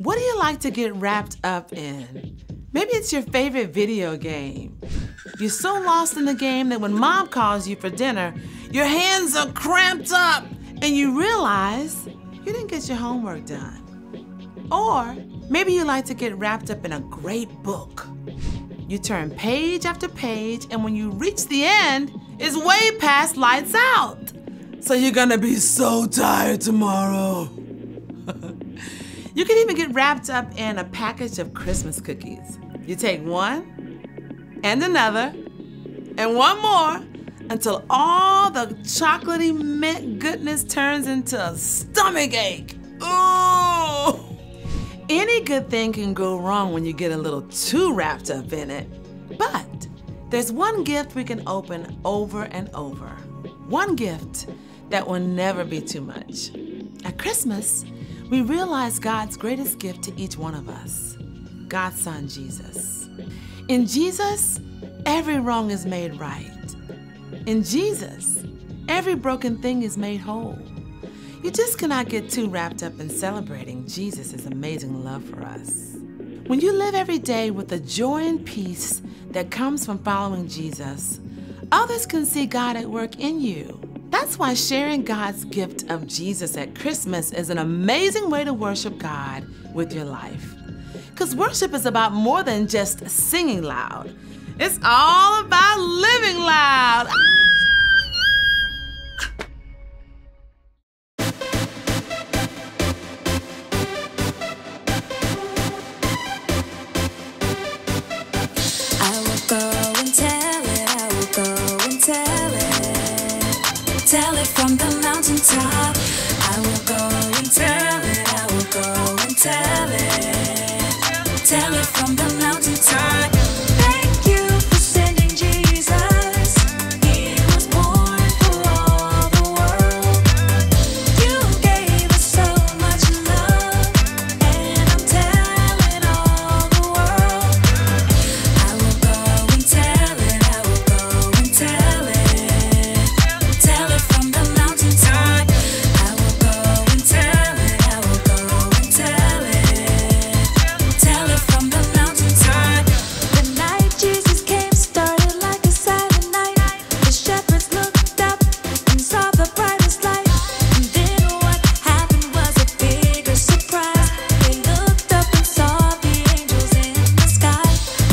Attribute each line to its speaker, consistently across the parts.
Speaker 1: What do you like to get wrapped up in? Maybe it's your favorite video game. You're so lost in the game that when mom calls you for dinner, your hands are cramped up and you realize you didn't get your homework done. Or maybe you like to get wrapped up in a great book. You turn page after page, and when you reach the end, it's way past lights out. So you're gonna be so tired tomorrow. You can even get wrapped up in a package of Christmas cookies. You take one, and another, and one more, until all the chocolatey mint goodness turns into a stomach ache. Ooh! Any good thing can go wrong when you get a little too wrapped up in it. But there's one gift we can open over and over. One gift that will never be too much. At Christmas, we realize God's greatest gift to each one of us, God's Son, Jesus. In Jesus, every wrong is made right. In Jesus, every broken thing is made whole. You just cannot get too wrapped up in celebrating Jesus' amazing love for us. When you live every day with the joy and peace that comes from following Jesus, others can see God at work in you. That's why sharing God's gift of Jesus at Christmas is an amazing way to worship God with your life. Because worship is about more than just singing loud. It's all about living loud.
Speaker 2: Tell it from the mountaintop. I will go and tell it. I will go and tell it. Tell it from the mountaintop. Thank you for sending Jesus. He was born for all the world. You gave us so much love, and I'm telling all the world. I will go and tell it. I will go and tell it. From the mountaintop, I will go and tell it. I will go and tell it. Tell it from the mountaintop. The night Jesus came started like a silent night. The shepherds looked up and saw the brightest light. And then what happened was a bigger surprise. They looked up and saw the angels in the sky.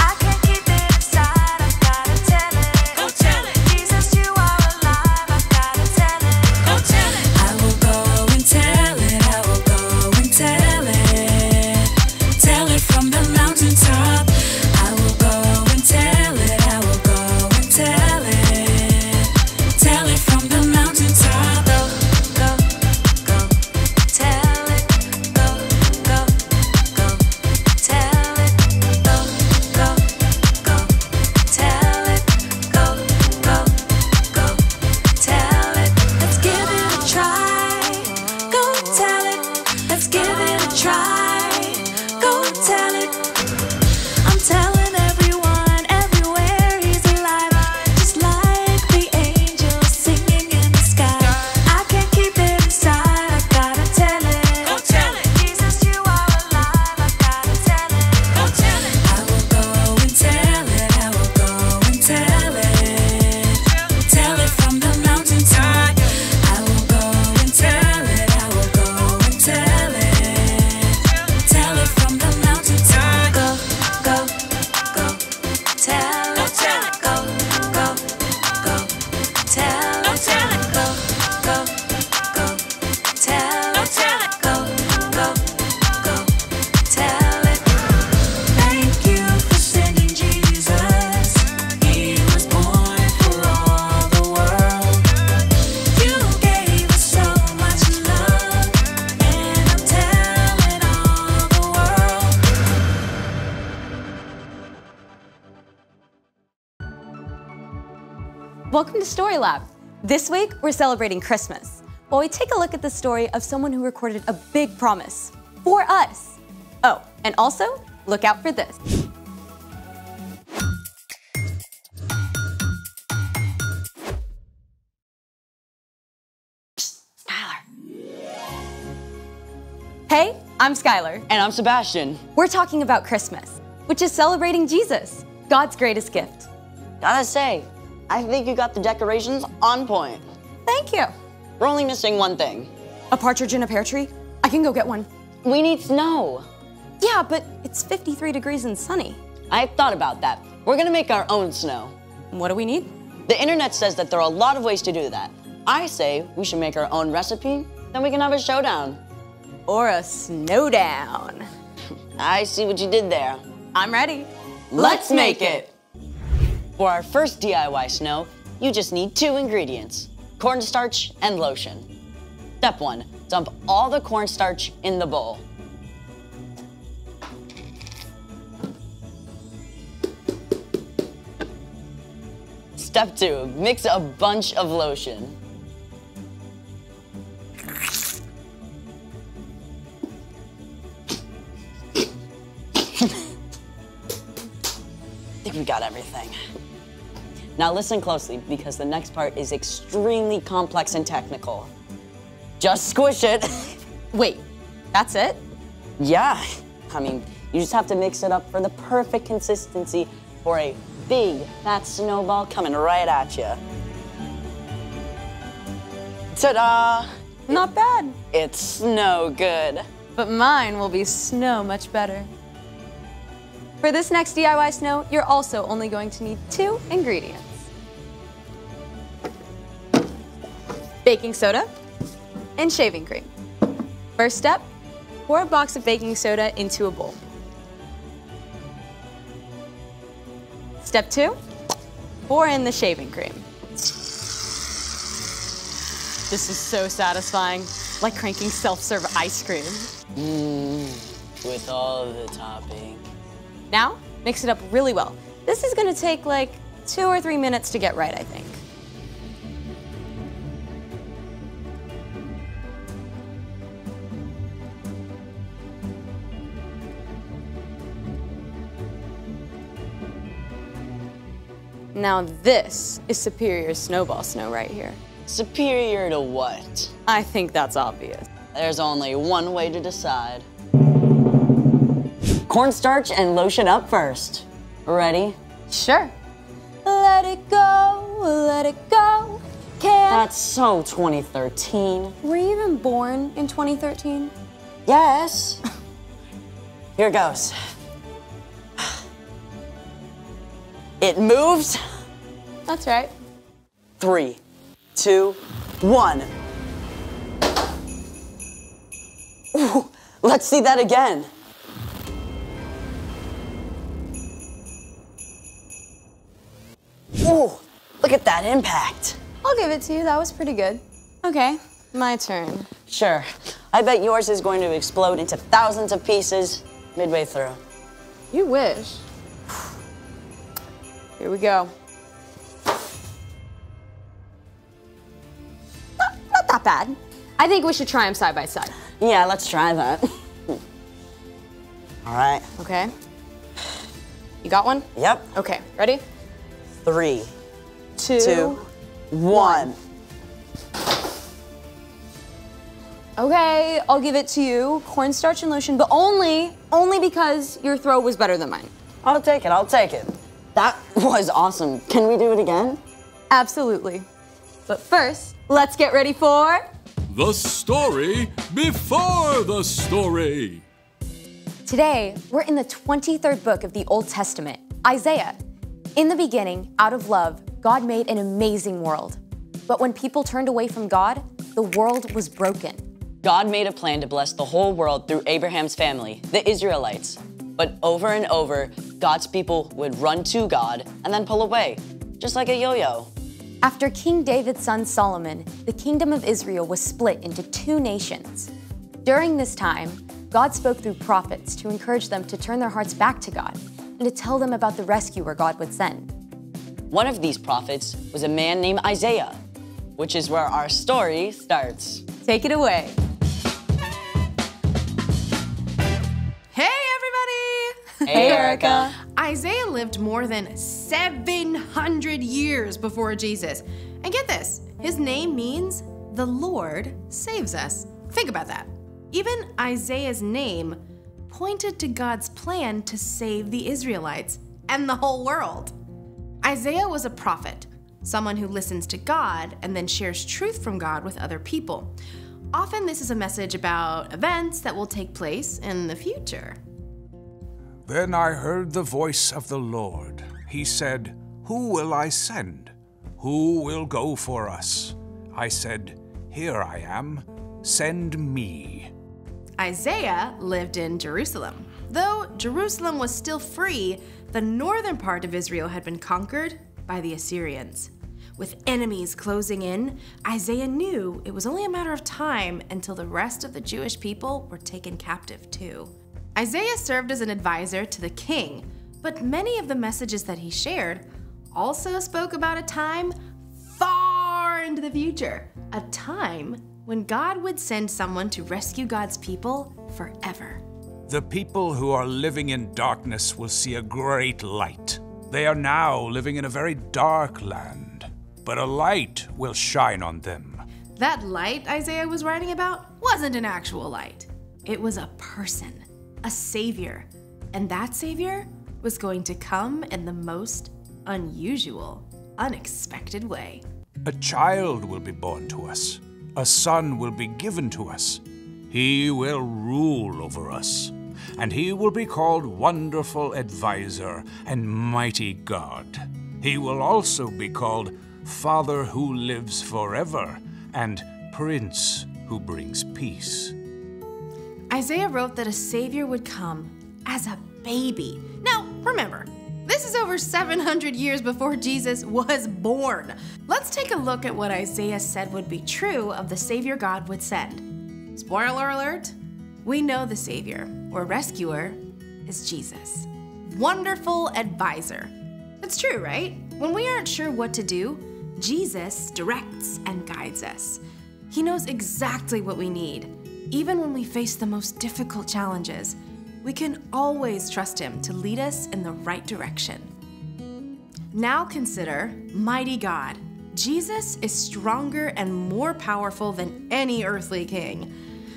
Speaker 2: I can't keep it inside, I've gotta tell it. Go tell it. Jesus, you are alive, I've gotta tell it. Go tell it. I will go and tell it. I will go and tell it. Tell it from the mountaintop. I will go and tell it. I will go and tell it. Tell it from the mountaintop. Go, go, go. Tell it. Go, go, go. Tell it. Go, go, go. Tell it. Go, go, go. Tell it. Let's give it a try. Go tell it. Let's give it a try. Go tell it. I'm telling everyone everywhere he's alive. Just like the angels singing in the sky. I can't keep it inside, I've gotta tell it. Go tell it. Jesus, you are alive, I've gotta tell it. Go tell it. I will go and tell it. I will go and tell it. Tell it from the mountaintop. I will go and tell it. I will go and tell it. Tell it from the mountaintop. Go, go, go. Tell it. Go, go, go. Tell it. Go, go, go. Tell it. Go, go, go. Tell it. Thank you for sending Jesus. He was born for all the world. You gave us so much love, and I'm telling all the world.
Speaker 3: Welcome to Story Lab. This week, we're celebrating Christmas, while we take a look at the story of someone who recorded a big promise for us. Oh, and also, look out for this. Hey, I'm Skylar.
Speaker 4: And I'm Sebastian.
Speaker 3: We're talking about Christmas, which is celebrating Jesus, God's greatest gift.
Speaker 4: Gotta say, I think you got the decorations on point.
Speaker 3: Thank you.
Speaker 4: We're only missing one thing.
Speaker 3: A partridge in a pear tree? I can go get one.
Speaker 4: We need snow.
Speaker 3: Yeah, but it's 53 degrees and sunny.
Speaker 4: I thought about that. We're gonna make our own snow.
Speaker 3: What do we need?
Speaker 4: The internet says that there are a lot of ways to do that. I say we should make our own recipe, then we can have a showdown.
Speaker 3: Or a snowdown.
Speaker 4: I see what you did there.
Speaker 3: I'm ready.
Speaker 4: Let's make it! For our first DIY snow, you just need 2 ingredients, cornstarch and lotion. Step 1, dump all the cornstarch in the bowl. Step 2, mix a bunch of lotion. I think we got everything. Now listen closely, because the next part is extremely complex and technical. Just squish it.
Speaker 3: Wait, that's it?
Speaker 4: Yeah, I mean, you just have to mix it up for the perfect consistency for a big, fat snowball coming right at you. Ta-da!
Speaker 3: Not bad.
Speaker 4: It's snow good.
Speaker 3: But mine will be snow much better. For this next DIY snow, you're also only going to need 2 ingredients. Baking soda and shaving cream. First step, pour a box of baking soda into a bowl. Step 2, pour in the shaving cream. This is so satisfying, like cranking self-serve ice cream.
Speaker 4: With all the topping.
Speaker 3: Now, mix it up really well. This is gonna take like 2 or 3 minutes to get right, I think. Now this is superior snowball snow right here.
Speaker 4: Superior to what?
Speaker 3: I think that's obvious.
Speaker 4: There's only one way to decide. Cornstarch and lotion up first. Ready?
Speaker 3: Sure. Let it go, let it go. Can't.
Speaker 4: That's so 2013.
Speaker 3: Were you even born in 2013?
Speaker 4: Yes. Here goes. It moves.
Speaker 3: That's right.
Speaker 4: 3, 2, 1. Ooh, let's see that again. Ooh, look at that impact.
Speaker 3: I'll give it to you, that was pretty good. Okay, my turn.
Speaker 4: Sure, I bet yours is going to explode into thousands of pieces midway through.
Speaker 3: You wish. Here we go. Not that bad. I think we should try them side by side.
Speaker 4: Yeah, let's try that. All right.
Speaker 3: Okay. You got one?
Speaker 4: Yep.
Speaker 3: Okay, ready?
Speaker 4: 3,
Speaker 3: 2,
Speaker 4: 2, 1.
Speaker 3: Okay, I'll give it to you. Cornstarch and lotion, but only because your throw was better than mine.
Speaker 4: I'll take it, I'll take it. That was awesome. Can we do it again?
Speaker 3: Absolutely. But first, let's get ready for...
Speaker 5: The story before the story.
Speaker 3: Today, we're in the 23rd book of the Old Testament, Isaiah. In the beginning, out of love, God made an amazing world. But when people turned away from God, the world was broken.
Speaker 4: God made a plan to bless the whole world through Abraham's family, the Israelites. But over and over, God's people would run to God and then pull away, just like a yo-yo.
Speaker 3: After King David's son Solomon, the kingdom of Israel was split into 2 nations. During this time, God spoke through prophets to encourage them to turn their hearts back to God and to tell them about the rescuer God would send.
Speaker 4: One of these prophets was a man named Isaiah, which is where our story starts.
Speaker 3: Take it away.
Speaker 6: Hey, everybody!
Speaker 4: Hey, Erica.
Speaker 6: Isaiah lived more than 700 years before Jesus. And get this, his name means the Lord saves us. Think about that. Even Isaiah's name pointed to God's plan to save the Israelites and the whole world. Isaiah was a prophet, someone who listens to God and then shares truth from God with other people. Often this is a message about events that will take place in the future.
Speaker 7: Then I heard the voice of the Lord. He said, "Who will I send? Who will go for us?" I said, "Here I am. Send me."
Speaker 6: Isaiah lived in Jerusalem. Though Jerusalem was still free, the northern part of Israel had been conquered by the Assyrians. With enemies closing in, Isaiah knew it was only a matter of time until the rest of the Jewish people were taken captive too. Isaiah served as an advisor to the king, but many of the messages that he shared also spoke about a time far into the future, a time when God would send someone to rescue God's people forever.
Speaker 7: The people who are living in darkness will see a great light. They are now living in a very dark land, but a light will shine on them.
Speaker 6: That light Isaiah was writing about wasn't an actual light. It was a person, a savior, and that savior was going to come in the most unusual, unexpected way.
Speaker 7: A child will be born to us. A son will be given to us. He will rule over us, and he will be called Wonderful Advisor and Mighty God. He will also be called Father who lives forever and Prince who brings peace.
Speaker 6: Isaiah wrote that a savior would come as a baby. Now, remember, this is over 700 years before Jesus was born. Let's take a look at what Isaiah said would be true of the savior God would send. Spoiler alert, we know the savior or rescuer is Jesus. Wonderful advisor. It's true, right? When we aren't sure what to do, Jesus directs and guides us. He knows exactly what we need. Even when we face the most difficult challenges, we can always trust him to lead us in the right direction. Now consider mighty God. Jesus is stronger and more powerful than any earthly king.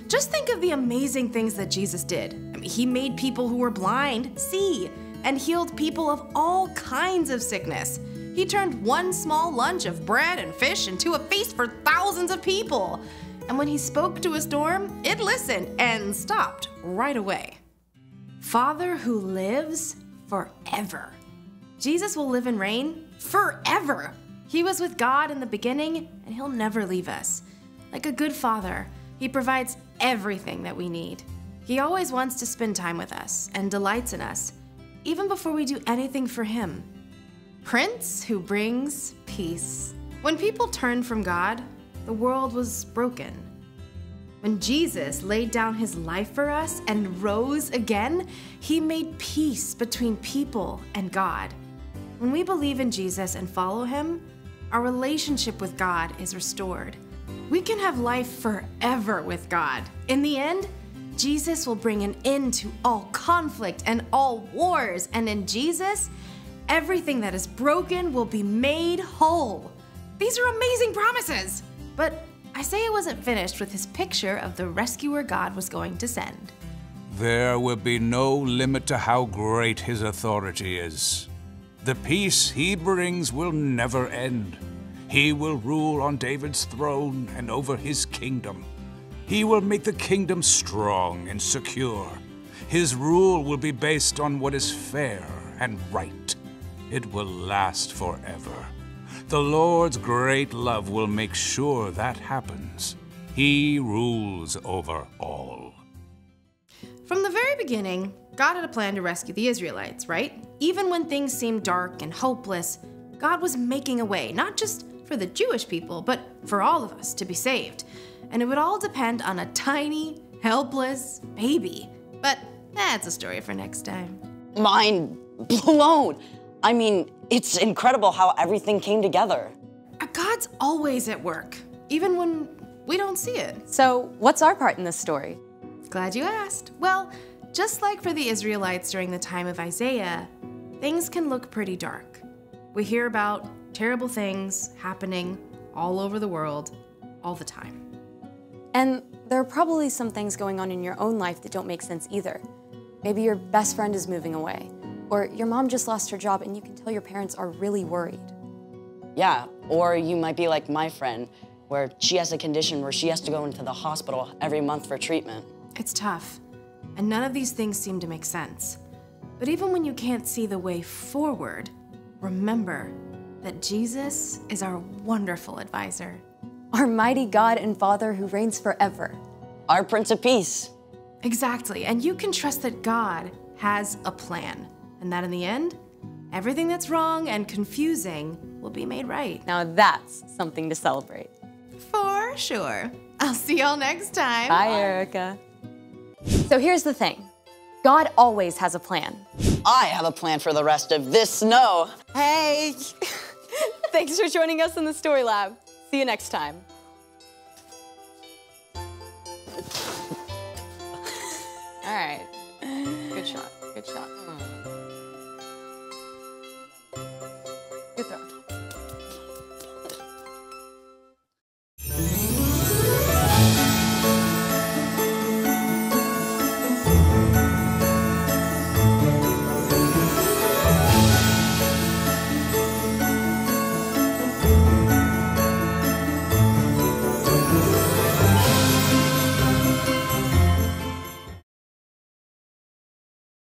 Speaker 6: Just think of the amazing things that Jesus did. He made people who were blind see and healed people of all kinds of sickness. He turned one small lunch of bread and fish into a feast for thousands of people. And when he spoke to a storm, it listened and stopped right away. Father who lives forever. Jesus will live and reign forever. He was with God in the beginning, and he'll never leave us. Like a good father, he provides everything that we need. He always wants to spend time with us and delights in us, even before we do anything for him. Prince who brings peace. When people turned from God, the world was broken. When Jesus laid down his life for us and rose again, he made peace between people and God. When we believe in Jesus and follow him, our relationship with God is restored. We can have life forever with God. In the end, Jesus will bring an end to all conflict and all wars, and in Jesus, everything that is broken will be made whole. These are amazing promises! But Isaiah wasn't finished with his picture of the rescuer God was going to send.
Speaker 7: There will be no limit to how great his authority is. The peace he brings will never end. He will rule on David's throne and over his kingdom. He will make the kingdom strong and secure. His rule will be based on what is fair and right. It will last forever. The Lord's great love will make sure that happens. He rules over all.
Speaker 6: From the very beginning, God had a plan to rescue the Israelites, right? Even when things seemed dark and hopeless, God was making a way, not just for the Jewish people, but for all of us to be saved. And it would all depend on a tiny, helpless baby. But that's a story for next time.
Speaker 4: Mind blown. I mean, it's incredible how everything came together.
Speaker 6: God's always at work, even when we don't see it.
Speaker 3: So, what's our part in this story?
Speaker 6: Glad you asked. Well, just like for the Israelites during the time of Isaiah, things can look pretty dark. We hear about terrible things happening all over the world all the time.
Speaker 3: And there are probably some things going on in your own life that don't make sense either. Maybe your best friend is moving away, or your mom just lost her job and you can tell your parents are really worried.
Speaker 4: Yeah, or you might be like my friend, where she has a condition where she has to go into the hospital every month for treatment.
Speaker 6: It's tough, and none of these things seem to make sense. But even when you can't see the way forward, remember that Jesus is our wonderful advisor.
Speaker 3: Our mighty God and Father who reigns forever.
Speaker 4: Our Prince of Peace.
Speaker 6: Exactly, and you can trust that God has a plan, and that in the end, everything that's wrong and confusing will be made right.
Speaker 3: Now that's something to celebrate.
Speaker 6: For sure. I'll see y'all next time.
Speaker 3: Bye, Erica. So here's the thing. God always has a plan.
Speaker 4: I have a plan for the rest of this snow.
Speaker 3: Hey! Thanks for joining us in the Story Lab. See you next time. All right. Good shot. Good shot.